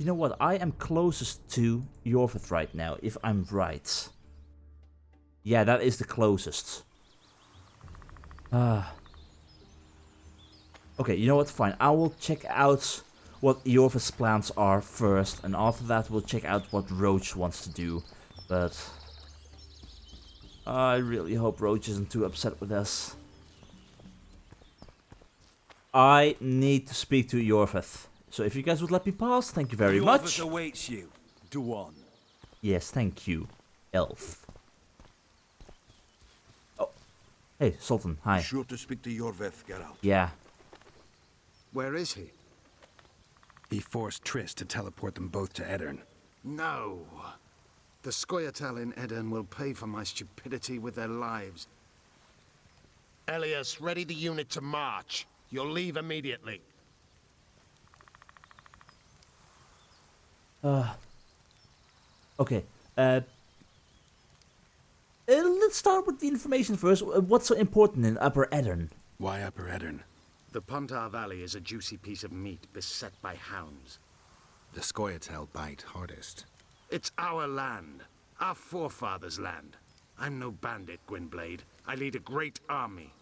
You know what? I am closest to Iorveth right now, if I'm right. Yeah, that is the closest. Okay, you know what? Fine. I will check out what Iorveth's plans are first, and after that we'll check out what Roche wants to do. But I really hope Roche isn't too upset with us. I need to speak to Iorveth. So if you guys would let me pass, thank you very much. Iorveth awaits you. Do on. Yes, thank you, elf. Oh, hey, Sultan, hi. Sure to speak to Iorveth, Geralt. Yeah. Where is he? He forced Triss to teleport them both to Edirn. No. The Scoia'tael in Edirn will pay for my stupidity with their lives. Elias, ready the unit to march. You'll leave immediately. Okay. Let's start with the information first. What's so important in Upper Edirn? Why Upper Edirn? The Pontar Valley is a juicy piece of meat beset by hounds. The Scoia'tael bite hardest. It's our land. Our forefathers' land. I'm no bandit, Gwynblade. I lead a great army.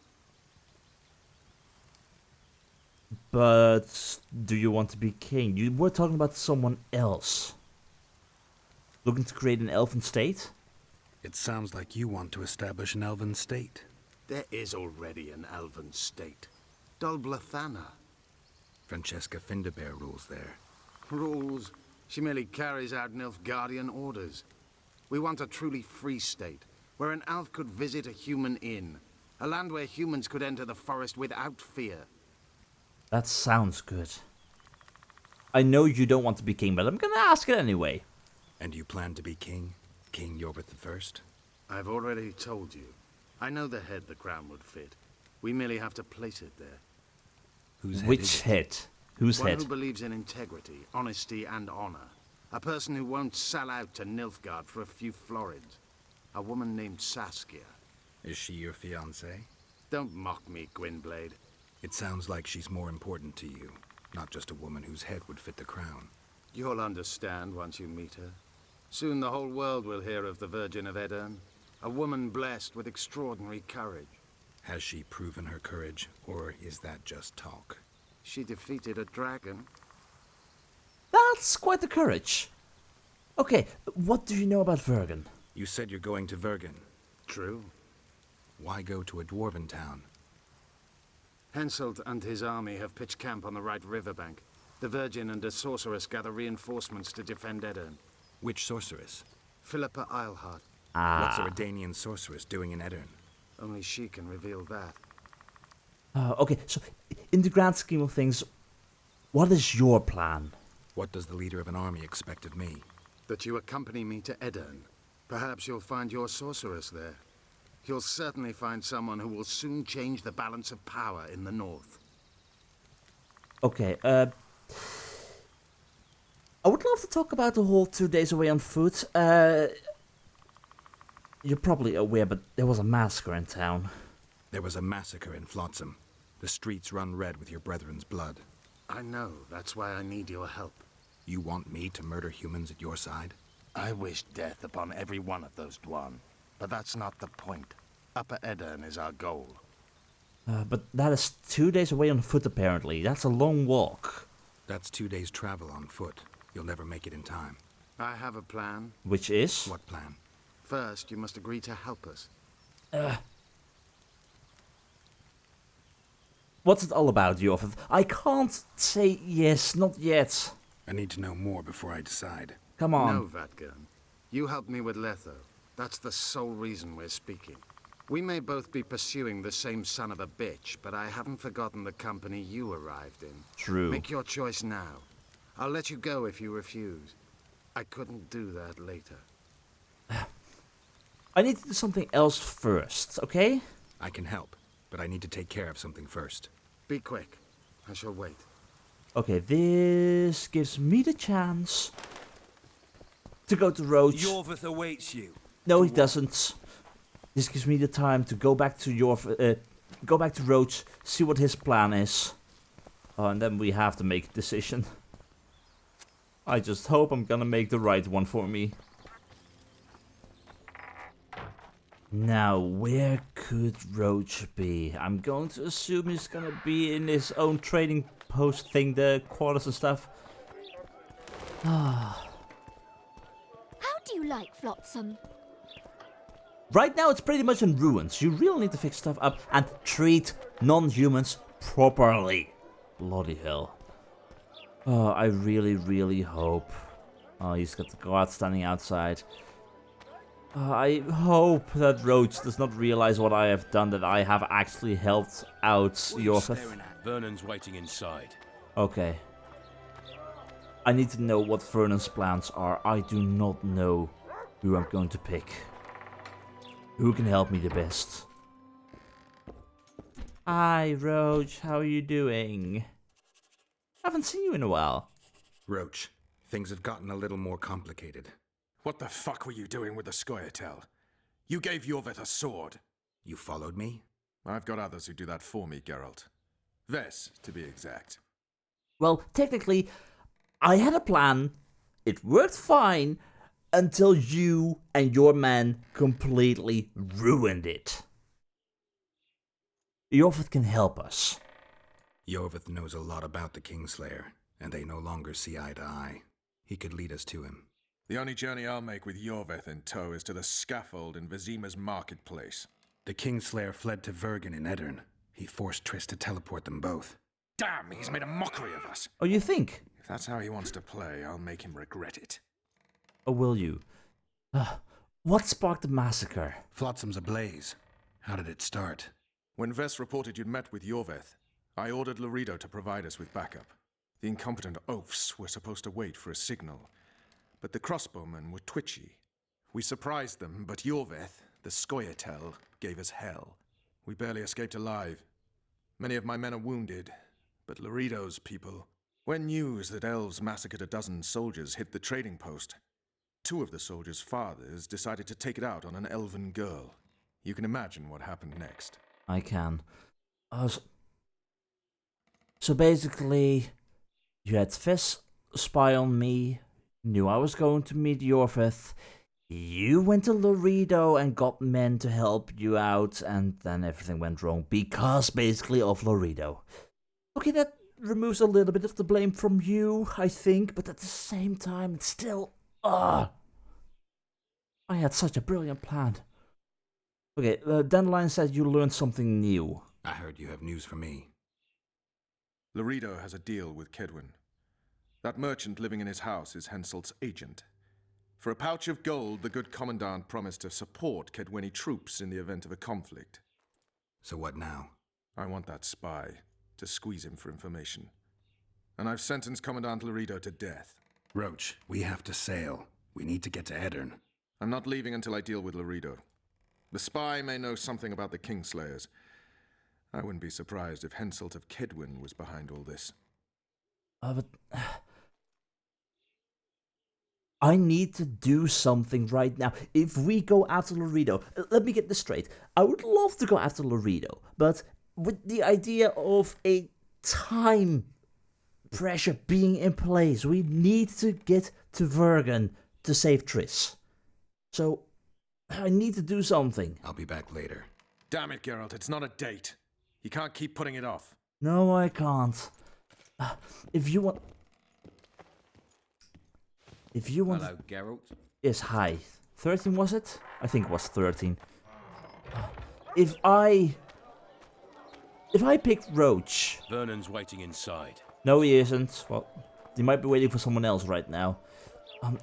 But do you want to be king? You were talking about someone else. Looking to create an elven state? It sounds like you want to establish an elven state. There is already an elven state. Dol Blathanna. Francesca Findabair rules there. Rules. She merely carries out Nilfgaardian orders. We want a truly free state, where an elf could visit a human inn. A land where humans could enter the forest without fear. That sounds good. I know you don't want to be king, but I'm gonna ask it anyway. And you plan to be king? King Iorveth I? I've already told you. I know the head the crown would fit. We merely have to place it there. Whose head Which is it? head? Whose One head? who believes in integrity, honesty, and honor. A person who won't sell out to Nilfgaard for a few florins. A woman named Saskia. Is she your fiancée? Don't mock me, Gwynblade. It sounds like she's more important to you, not just a woman whose head would fit the crown. You'll understand once you meet her. Soon the whole world will hear of the Virgin of Edirn. A woman blessed with extraordinary courage. Has she proven her courage, or is that just talk? She defeated a dragon. That's quite the courage. Okay, what do you know about Vergen? You said you're going to Vergen. True. Why go to a dwarven town? Henselt and his army have pitched camp on the right riverbank. The Virgin and a sorceress gather reinforcements to defend Edirn. Which sorceress? Philippa Eilhart. What's a Redanian sorceress doing in Edirn? Only she can reveal that. Okay, so in the grand scheme of things, what is your plan? What does the leader of an army expect of me? That you accompany me to Edirn. Perhaps you'll find your sorceress there. You'll certainly find someone who will soon change the balance of power in the north. Okay, I would love to talk about the whole 2 days away on foot. You're probably aware, but there was a massacre in town. There was a massacre in Flotsam. The streets run red with your brethren's blood. I know. That's why I need your help. You want me to murder humans at your side? I wish death upon every one of those Dwan. But that's not the point. Upper Edirn is our goal. But that is 2 days away on foot, apparently. That's a long walk. That's 2 days' travel on foot. You'll never make it in time. I have a plan. Which is? What plan? First, you must agree to help us. What's it all about, Iorveth? I can't say yes, not yet. I need to know more before I decide. Come on. No, Vatgern. You helped me with Letho. That's the sole reason we're speaking. We may both be pursuing the same son of a bitch, but I haven't forgotten the company you arrived in. True. Make your choice now. I'll let you go if you refuse. I couldn't do that later. I need to do something else first, okay? I can help, but I need to take care of something first. Be quick. I shall wait. Okay, this gives me the chance to go to Roche. Iorveth awaits you. No, he doesn't. This gives me the time to go back to go back to Roche, see what his plan is. Oh, and then we have to make a decision. I just hope I'm gonna make the right one for me. Now, where could Roche be? I'm going to assume he's gonna be in his own trading post thing, the quarters and stuff. How do you like Flotsam? Right now it's pretty much in ruins. You really need to fix stuff up and treat non-humans properly. Bloody hell. Oh, I really hope. Oh, he's got the guard standing outside. I hope that Roche does not realize what I have done, that I have actually helped out Iorveth. Vernon's waiting inside. Okay. I need to know what Vernon's plans are. I do not know who I'm going to pick. Who can help me the best? Hi, Roche. How are you doing? Haven't seen you in a while. Roche, things have gotten a little more complicated. What the fuck were you doing with the Scoia'tael? You gave Iorveth a sword. You followed me? I've got others who do that for me, Geralt. Vess, to be exact. Well, technically, I had a plan. It worked fine until you and your men completely ruined it. Iorveth can help us. Iorveth knows a lot about the Kingslayer, and they no longer see eye to eye. He could lead us to him. The only journey I'll make with Iorveth in tow is to the scaffold in Vizima's marketplace. The Kingslayer fled to Vergen in Edirn. He forced Triss to teleport them both. Damn, he's made a mockery of us. Oh, you think? If that's how he wants to play, I'll make him regret it. Or will you? What sparked the massacre? Flotsam's ablaze. How did it start? When Vess reported you'd met with Iorveth, I ordered Laredo to provide us with backup. The incompetent oafs were supposed to wait for a signal, but the crossbowmen were twitchy. We surprised them, but Iorveth, the Scoia'tael, gave us hell. We barely escaped alive. Many of my men are wounded, but Laredo's people... When news that elves massacred a dozen soldiers hit the trading post, 2 of the soldiers' fathers decided to take it out on an elven girl. You can imagine what happened next. I can. So basically, you had Vess spy on me, knew I was going to meet Iorveth, you went to Laredo and got men to help you out, and then everything went wrong because basically of Laredo. Okay, that removes a little bit of the blame from you, I think, but at the same time, it's still... I had such a brilliant plan. Okay, Dandelion said you learned something new. I heard you have news for me. Laredo has a deal with Kedwin. That merchant living in his house is Henselt's agent. For a pouch of gold, the good commandant promised to support Kedweni troops in the event of a conflict. So what now? I want that spy, to squeeze him for information. And I've sentenced Commandant Laredo to death. Roche, we have to sail. We need to get to Edirn. I'm not leaving until I deal with Laredo. The spy may know something about the Kingslayers. I wouldn't be surprised if Henselt of Kedwin was behind all this. But... I need to do something right now. If we go after Laredo, let me get this straight. I would love to go after Laredo, but with the idea of a time pressure being in place, we need to get to Vergen to save Triss. So, I need to do something. I'll be back later. Damn it, Geralt, it's not a date. You can't keep putting it off. No, I can't. If you want... Hello, Geralt. Yes, hi. 13 was it? I think it was 13. If I picked Roche... Vernon's waiting inside. No, he isn't. Well, he might be waiting for someone else right now.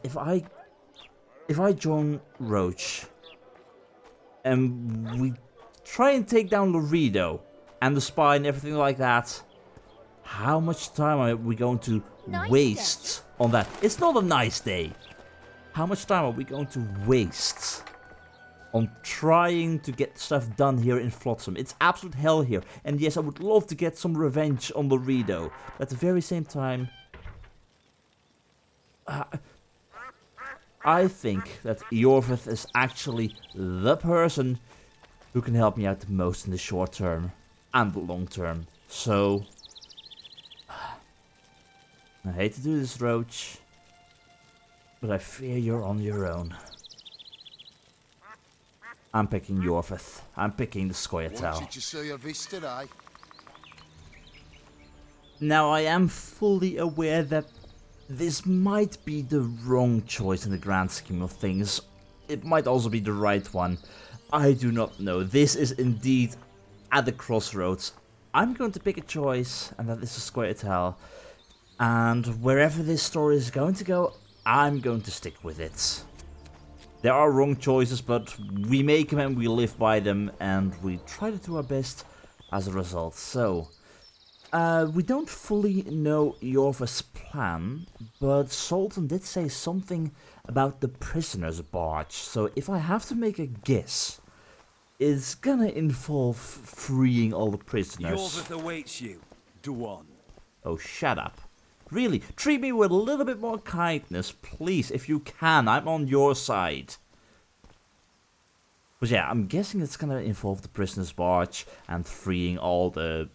If I join Roche and we try and take down Laredo and the spy and everything like that, how much time are we going to waste on that? It's not a nice day. How much time are we going to waste on trying to get stuff done here in Flotsam? It's absolute hell here. And yes, I would love to get some revenge on Laredo. But at the very same time, I think that Iorveth is actually the person who can help me out the most in the short term and the long term. So, I hate to do this, Roche, But I fear you're on your own. I'm picking Iorveth. I'm picking the Scoia'tael. Wanted to see your vista, eh? Now, I am fully aware that this might be the wrong choice in the grand scheme of things. It might also be the right one. I do not know. This is indeed at the crossroads. I'm going to pick a choice, and that is the Scoia'tael. And wherever this story is going to go, I'm going to stick with it. There are wrong choices, but we make them and we live by them, and we try to do our best as a result. So, we don't fully know Iorveth's plan, but Sultan did say something about the prisoner's barge. So if I have to make a guess, it's gonna involve freeing all the prisoners. Iorveth awaits you. Do on. Oh, shut up. Really, treat me with a little bit more kindness, please, if you can. I'm on your side. But yeah, I'm guessing it's gonna involve the prisoner's barge and freeing all the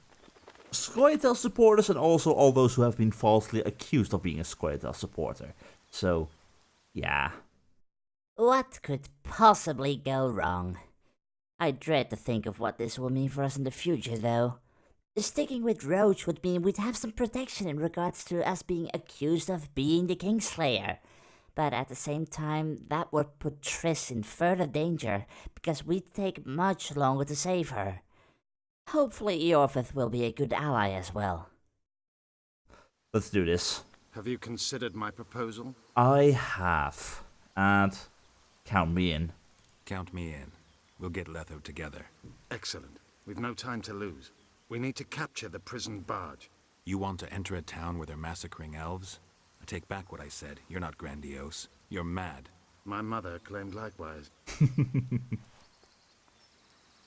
Scoia'tael supporters and also all those who have been falsely accused of being a Scoia'tael supporter. So, yeah. What could possibly go wrong? I dread to think of what this will mean for us in the future, though. Sticking with Roche would mean we'd have some protection in regards to us being accused of being the Kingslayer. But at the same time, that would put Triss in further danger, because we'd take much longer to save her. Hopefully Iorveth will be a good ally as well. Let's do this. Have you considered my proposal? I have. And count me in. Count me in. We'll get Letho together. Excellent. We've no time to lose. We need to capture the prison barge. You want to enter a town where they're massacring elves? I take back what I said. You're not grandiose. You're mad. My mother claimed likewise.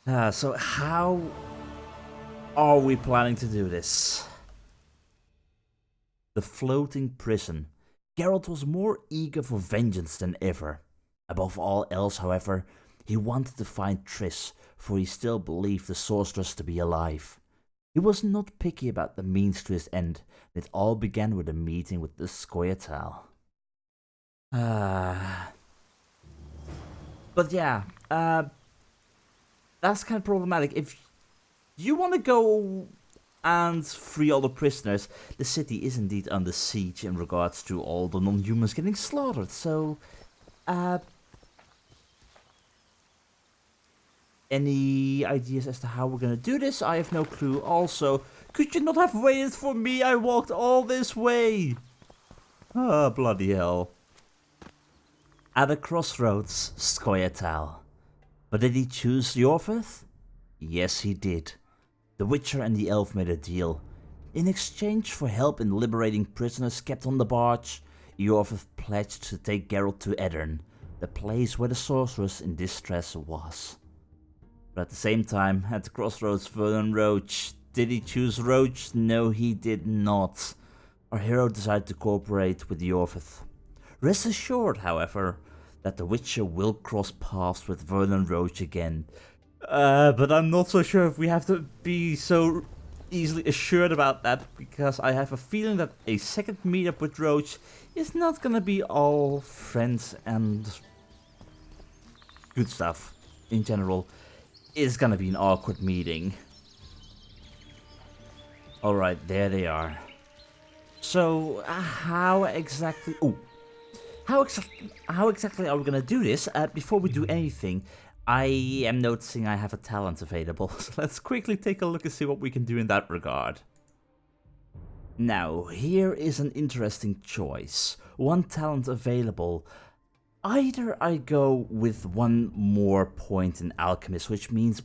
So how are we planning to do this? The floating prison. Geralt was more eager for vengeance than ever. Above all else, however, he wanted to find Triss, for he still believed the sorceress to be alive. He was not picky about the means to his end. It all began with a meeting with the Scoia'tael. But yeah, that's kind of problematic. If you want to go and free all the prisoners, the city is indeed under siege in regards to all the non-humans getting slaughtered. So, any ideas as to how we're gonna do this? I have no clue. Also, could you not have waited for me? I walked all this way. Ah, bloody hell. At a crossroads, Scoia'tael. But did he choose Iorveth? Yes, he did. The Witcher and the elf made a deal. In exchange for help in liberating prisoners kept on the barge, Iorveth pledged to take Geralt to Aedirn, the place where the sorceress in distress was. But at the same time, at the crossroads, Vernon Roche. Did he choose Roche? No, he did not. Our hero decided to cooperate with Iorveth. Rest assured, however, that the Witcher will cross paths with Vernon Roche again. But I'm not so sure if we have to be so easily assured about that, because I have a feeling that a second meetup with Roche is not gonna be all friends and good stuff in general. It's gonna be an awkward meeting. Alright, there they are. So, how exactly... How exactly are we gonna do this? Before we do anything, I am noticing I have a talent available, so let's quickly take a look and see what we can do in that regard. Now, here is an interesting choice. One talent available. Either I go with one more point in Alchemist, which means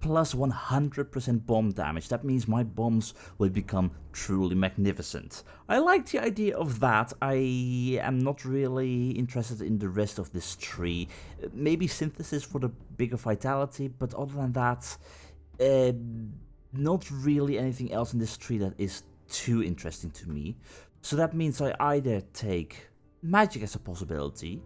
plus 100% bomb damage. That means my bombs will become truly magnificent. I like the idea of that. I am not really interested in the rest of this tree. Maybe synthesis for the bigger vitality, but other than that, not really anything else in this tree that is too interesting to me. So that means I either take magic as a possibility.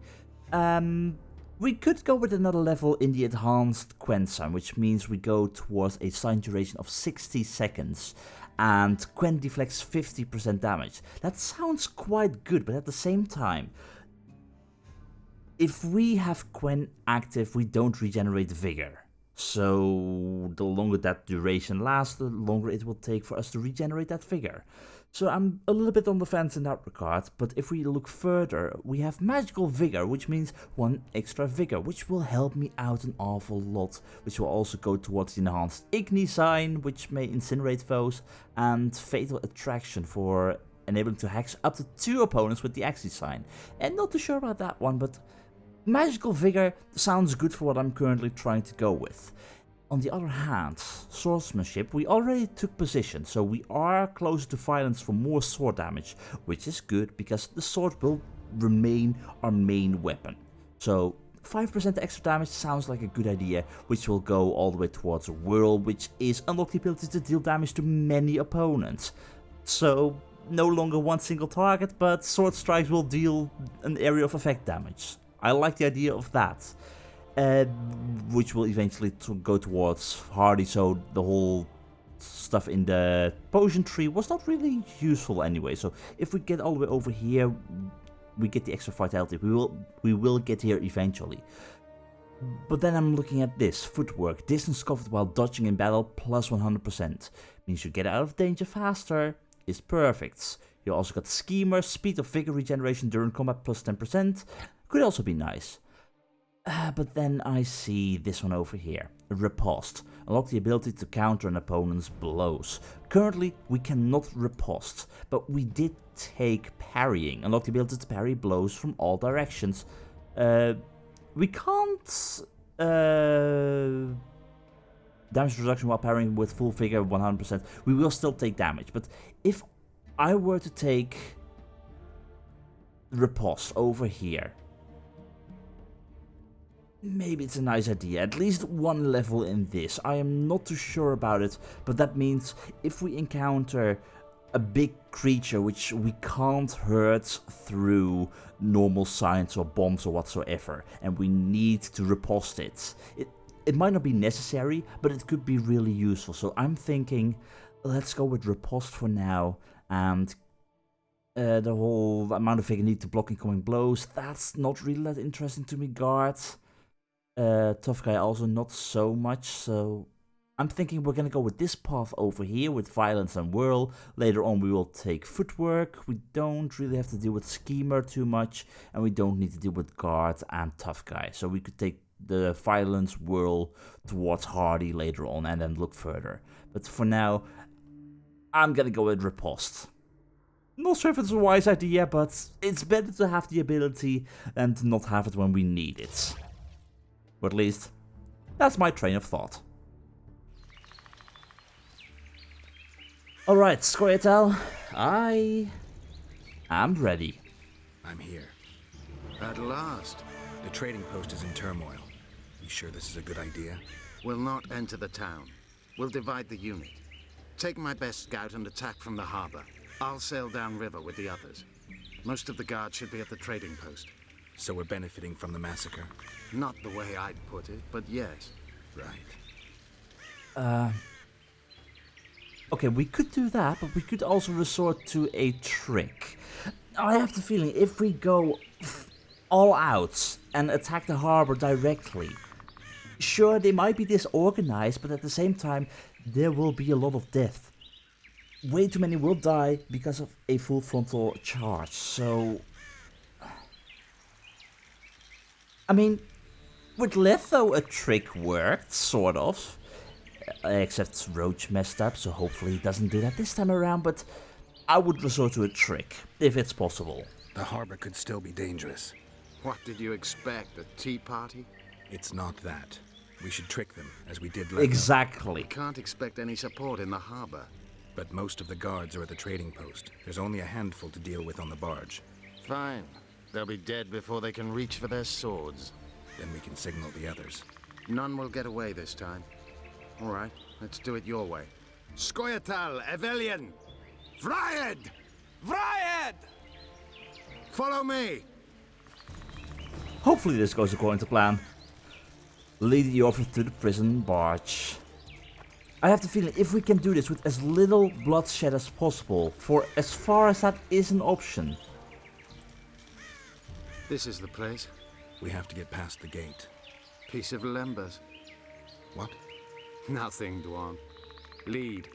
We could go with another level in the enhanced Quen sign, which means we go towards a sign duration of 60 seconds, and Quen deflects 50% damage. That sounds quite good, but at the same time, if we have Quen active, we don't regenerate vigor. So the longer that duration lasts, the longer it will take for us to regenerate that vigor. So I'm a little bit on the fence in that regard, but if we look further, we have magical vigor, which means 1 extra vigor, which will help me out an awful lot, which will also go towards the enhanced Igni sign, which may incinerate foes, and fatal attraction for enabling to hex up to 2 opponents with the Axis sign. And not too sure about that one, but magical vigor sounds good for what I'm currently trying to go with. On the other hand, swordsmanship, we already took position, so we are closer to violence for more sword damage, which is good because the sword will remain our main weapon. So 5% extra damage sounds like a good idea, which will go all the way towards a whirl, which is unlock the ability to deal damage to many opponents. So no longer one single target, but sword strikes will deal an area of effect damage. I like the idea of that. Which will eventually go towards hardy, so the whole stuff in the potion tree was not really useful anyway. So if we get all the way over here, we get the extra vitality. We will get here eventually. But then I'm looking at this footwork, distance covered while dodging in battle plus 100%. Means you get out of danger faster. Is perfect. You also got schemer, speed of vigor regeneration during combat plus 10%. Could also be nice. But then I see this one over here, riposte. Unlock the ability to counter an opponent's blows. Currently, we cannot riposte, but we did take parrying. Unlock the ability to parry blows from all directions. We can't damage reduction while parrying with full vigor 100%. We will still take damage, but if I were to take riposte over here, maybe it's a nice idea, at least 1 level in this. I am not too sure about it, but that means if we encounter a big creature which we can't hurt through normal science or bombs or whatsoever, and we need to riposte it might not be necessary, but it could be really useful. So I'm thinking, let's go with riposte for now, and the whole amount of vigor needed to block incoming blows, that's not really that interesting to me. Guard. Tough guy also not so much, so I'm thinking we're gonna go with this path over here with violence and whirl. Later on we will take footwork. We don't really have to deal with schemer too much, and we don't need to deal with guard and tough guy. So we could take the violence whirl towards hardy later on and then look further. But for now, I'm gonna go with riposte. Not sure if it's a wise idea, but it's better to have the ability than to not have it when we need it. Or at least, that's my train of thought. Alright, Squirtle, I am ready. I'm here. At last. The trading post is in turmoil. You sure this is a good idea? We'll not enter the town. We'll divide the unit. Take my best scout and attack from the harbor. I'll sail downriver with the others. Most of the guards should be at the trading post. So we're benefiting from the massacre? Not the way I'd put it, but yes. Right. Okay, we could do that, but we could also resort to a trick. I have the feeling if we go all out and attack the harbor directly, sure, they might be disorganized, but at the same time, there will be a lot of death. Way too many will die because of a full frontal charge, so... I mean, with Letho a trick worked, sort of. Except Roche messed up, so hopefully he doesn't do that this time around, but I would resort to a trick, if it's possible. The harbor could still be dangerous. What did you expect, a tea party? It's not that. We should trick them, as we did Letho. Exactly. We can't expect any support in the harbor. But most of the guards are at the trading post. There's only a handful to deal with on the barge. Fine. They'll be dead before they can reach for their swords. Then we can signal the others. None will get away this time. All right, let's do it your way. Skoyatal, Evelian! Vryed! Vryed! Follow me! Hopefully this goes according to plan. Lead Iorveth to the prison barge. I have the feeling if we can do this with as little bloodshed as possible, for as far as that is an option. This is the place. We have to get past the gate. Piece of lembas. What? Nothing, Dwan. Lead.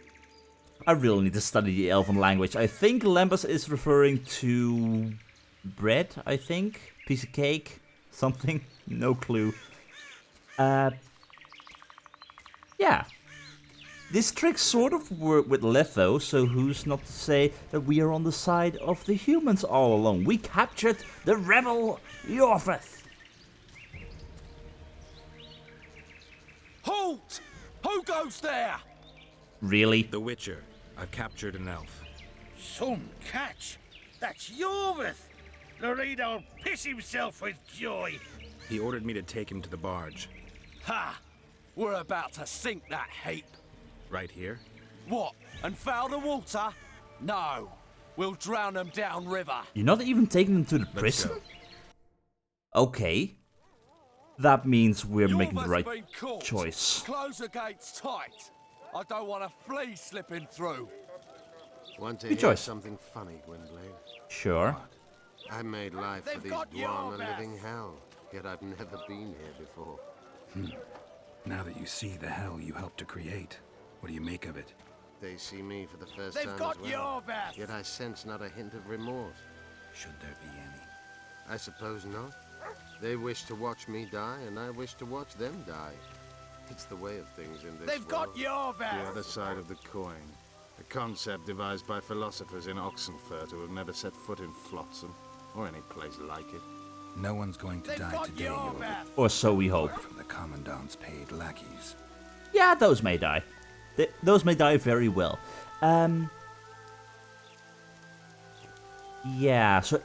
I really need to study the elven language. I think lembas is referring to bread, I think. Piece of cake. Something. No clue. Yeah. This trick sort of worked with Letho, so who's not to say that we are on the side of the humans all along. We captured the rebel Iorveth. Halt! Who goes there? Really? The Witcher. I've captured an elf. Some catch! That's Iorveth! Loredo'll piss himself with joy. He ordered me to take him to the barge. Ha! We're about to sink that heap. Right here? What? And foul the water? No. We'll drown them down river. You're not even taking them to the prison? Okay. That means we're making the right been caught. choice. Close the gates tight. I don't want a flea slipping through. Want to Good hear choice. something funny, Gwynblade? Sure. I made life for They've these got Dwan a Iorveth. living hell, yet I've never been here before. Now that you see the hell you helped to create, what do you make of it? They see me for the first They've time got as well. Iorveth. Yet I sense not a hint of remorse. Should there be any? I suppose not. They wish to watch me die, and I wish to watch them die. It's the way of things in this They've got world. The Iorveth. other side of the coin. A concept devised by philosophers in Oxenfurt who have never set foot in Flotsam, or any place like it. No one's going to They've die got today, Iorveth. Iorveth. Or so we hope. From the Commandant's paid lackeys. Yeah, those may die. Those may die very well. Yeah, so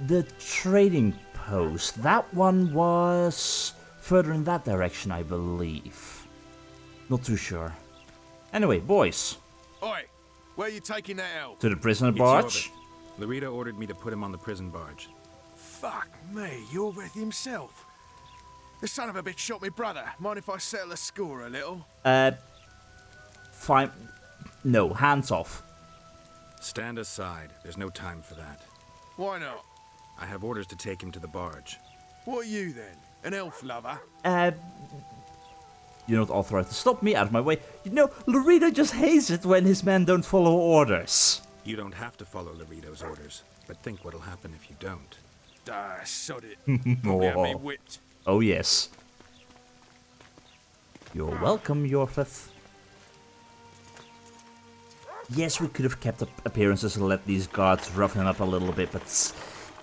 the trading post, that one was further in that direction, I believe. Not too sure. Anyway, boys, Oi! Where are you taking that elf? to the prisoner It's barge. Iorveth. Loretta ordered me to put him on the prison barge. Fuck me, Iorveth himself. The son of a bitch shot me brother. Mind if I settle the score a little? Fine. No, hands off. Stand aside. There's no time for that. Why not? I have orders to take him to the barge. What are you then? An elf lover? You're not authorized to stop me, out of my way. You know, Loretta just hates it when his men don't follow orders. You don't have to follow Loredo's orders, but think what'll happen if you don't. Ah, sod it. Probably have me whipped. Oh yes. You're welcome, Iorveth. Yes, we could have kept up appearances and let these guards rough him up a little bit, but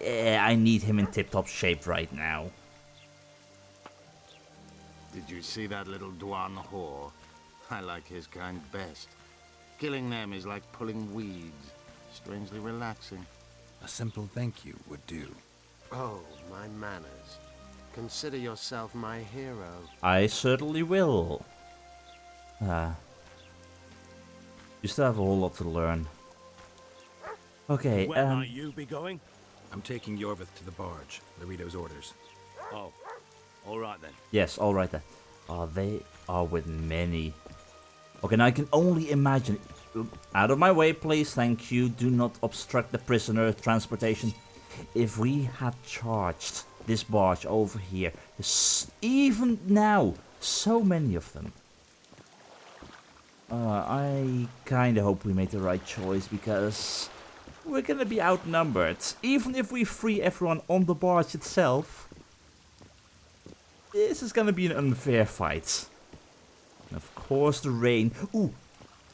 I need him in tip-top shape right now. Did you see that little Dwan whore? I like his kind best. Killing them is like pulling weeds. Strangely relaxing. A simple thank you would do. Oh, my manners. Consider yourself my hero. I certainly will. You still have a whole lot to learn. Okay, Where might you be going? I'm taking Iorveth to the barge. Loredo's orders. Oh, all right then. yes, alright then. They are with many. Okay, now I can only imagine. Out of my way, please, thank you. Do not obstruct the prisoner transportation. If we had charged this barge over here, even now, so many of them. I kinda hope we made the right choice, because we're gonna be outnumbered. Even if we free everyone on the barge itself, this is gonna be an unfair fight. And of course the rain. Ooh,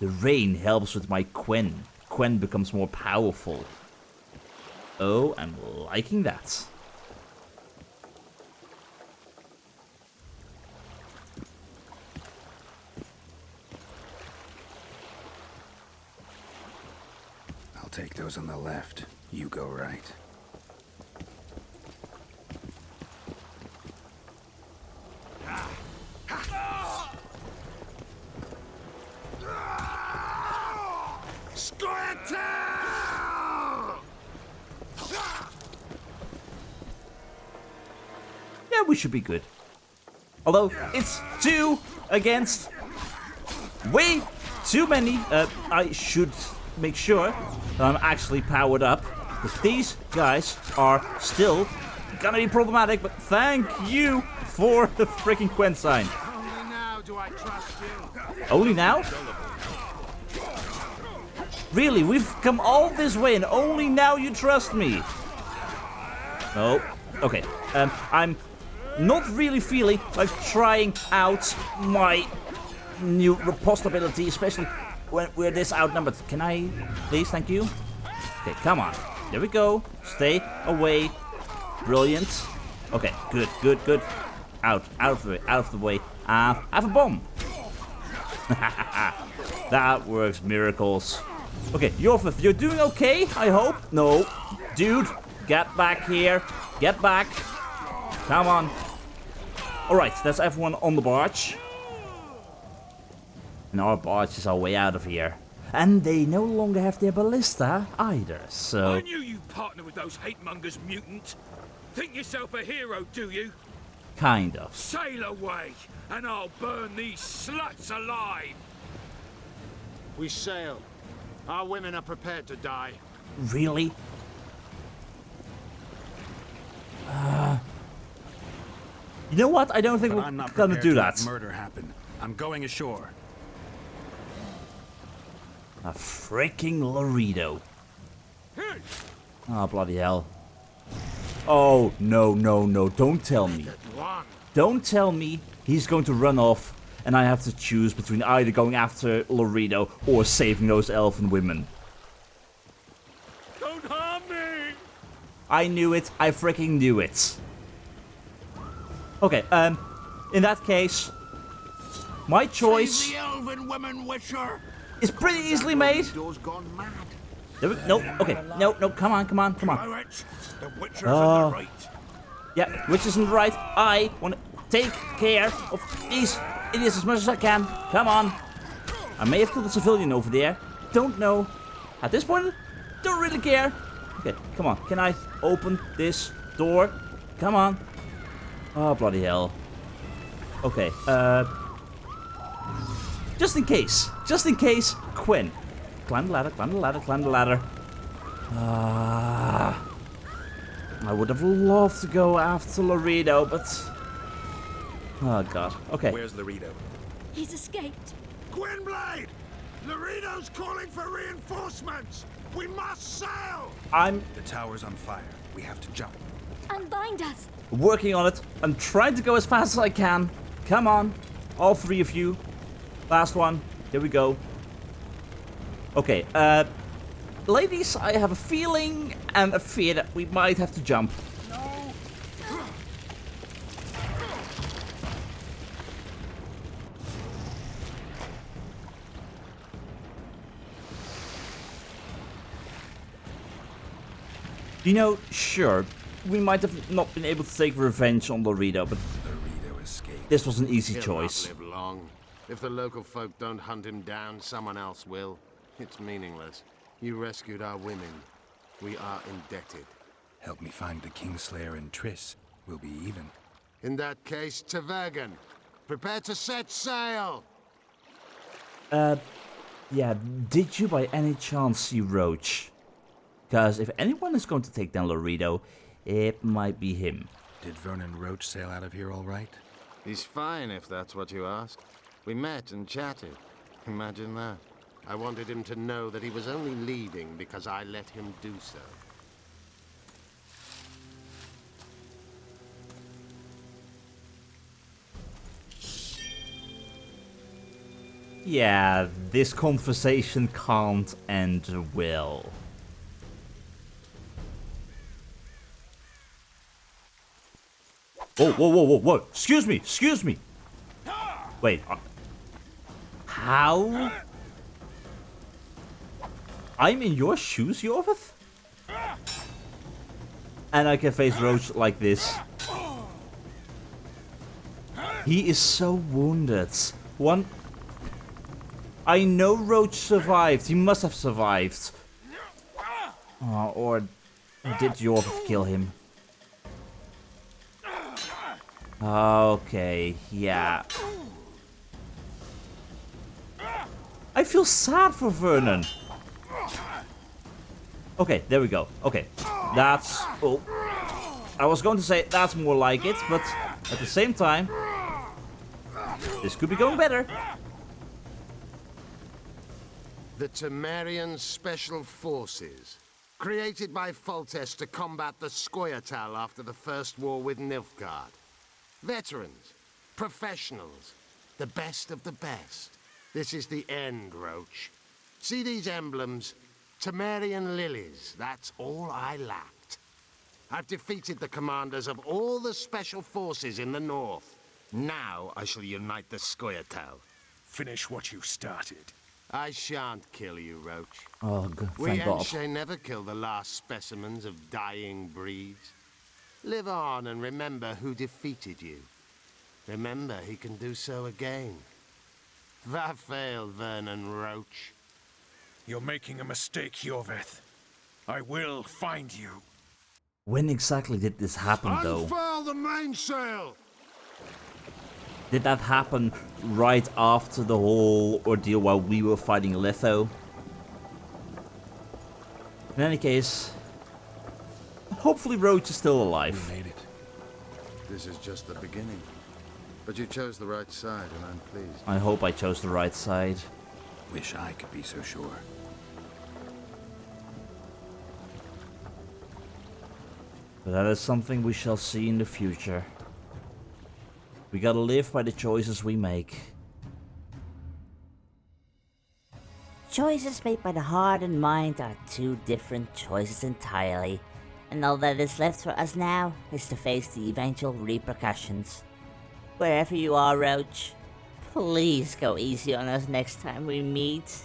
the rain helps with my Quen. Quen becomes more powerful. Oh, I'm liking that. I'll take those on the left. You go right. Yeah, we should be good. Although, it's 2 against way too many. I should make sure that I'm actually powered up, because these guys are still gonna be problematic, but thank you for the freaking Quen sign. Only now do I trust you. Only now? Really, we've come all this way and only now you trust me? No. Okay, I'm not really feeling like trying out my new riposte ability, especially when we're this outnumbered. Can I, please? Thank you. Okay, come on. There we go. Stay away. Brilliant. Okay, good, good, good. Out of the way, out of the way. I have a bomb. That works miracles. Okay, Iorveth, you're doing okay, I hope? No. Dude, get back here. Get back. Come on. Alright, that's everyone on the barge. And our barge is our way out of here. And they no longer have their ballista either, so... I knew you'd partner with those hate-mongers, mutant. Think yourself a hero, do you? Kind of. Sail away, and I'll burn these sluts alive. We sail. Our women are prepared to die. Really? You know what? I don't think I'm we're not gonna do prepared to that. let murder happen. I'm going ashore. A freaking Laredo. Oh, bloody hell. Oh, no, no, no. Don't tell me. Don't tell me he's going to run off and I have to choose between either going after Laredo or saving those elven women. Don't harm me! I knew it. I freaking knew it. Okay, in that case, my choice The elven women, Witcher! is pretty easily made. Gone mad. There we, no, okay, no, come on, come on, come on. Poet, the Witcher's in Oh. the right. Yeah, which isn't right. I want to take care of these idiots as much as I can. Come on. I may have killed a civilian over there. Don't know. At this point, don't really care. Okay, come on. Can I open this door? Come on. Oh, bloody hell. Okay, just in case, Quen. Climb the ladder, climb the ladder, climb the ladder. I would have loved to go after Laredo, but... Oh, God. Okay. Where's Laredo? He's escaped. Gwynblade! Laredo's calling for reinforcements! We must sail! The tower's on fire. We have to jump. Unbind us. Working on it. I'm trying to go as fast as I can. Come on. All three of you. Last one. Here we go. Okay, ladies, I have a feeling and a fear that we might have to jump. You know, sure, we might have not been able to take revenge on Laredo, but Laredo escaped. this was an easy He'll choice. not live long. If the local folk don't hunt him down, someone else will. It's meaningless. You rescued our women. We are indebted. Help me find the Kingslayer and Triss. We'll be even. In that case, to Vergen. Prepare to set sail! Yeah, did you by any chance see Roche? Because if anyone is going to take down Laredo, it might be him. Did Vernon Roche sail out of here all right? He's fine, if that's what you ask. We met and chatted. Imagine that. I wanted him to know that he was only leaving because I let him do so. Yeah, this conversation can't end well. Whoa, whoa, whoa, whoa, whoa. Excuse me, excuse me. Wait. How? I'm in your shoes, Iorveth? And I can face Roche like this. He is so wounded. I know Roche survived. He must have survived. Or did Iorveth kill him? Okay, yeah. I feel sad for Vernon. Okay, there we go. Okay, that's... Oh. I was going to say that's more like it, but at the same time, this could be going better. The Temerian Special Forces, created by Foltest to combat the Scoia'tael after the First War with Nilfgaard. Veterans, professionals, the best of the best. This is the end, Roche. See these emblems? Temerian lilies, that's all I lacked. I've defeated the commanders of all the special forces in the north. Now I shall unite the Scoia'tael. Finish what you started. I shan't kill you, Roche. Oh, good. We Thank God. Enshe never kill the last specimens of dying breeds. Live on and remember who defeated you. Remember he can do so again. Va fail, Vernon Roche. You're making a mistake, Iorveth. I will find you. When exactly did this happen, though? Unfurl the mainsail! Did that happen right after the whole ordeal while we were fighting Litho? In any case, hopefully Roche is still alive. We made it. This is just the beginning. But you chose the right side, and I'm pleased. I hope I chose the right side. Wish I could be so sure. But that is something we shall see in the future. We gotta live by the choices we make. Choices made by the heart and mind are two different choices entirely, and all that is left for us now is to face the eventual repercussions. Wherever you are, Roche, please go easy on us next time we meet.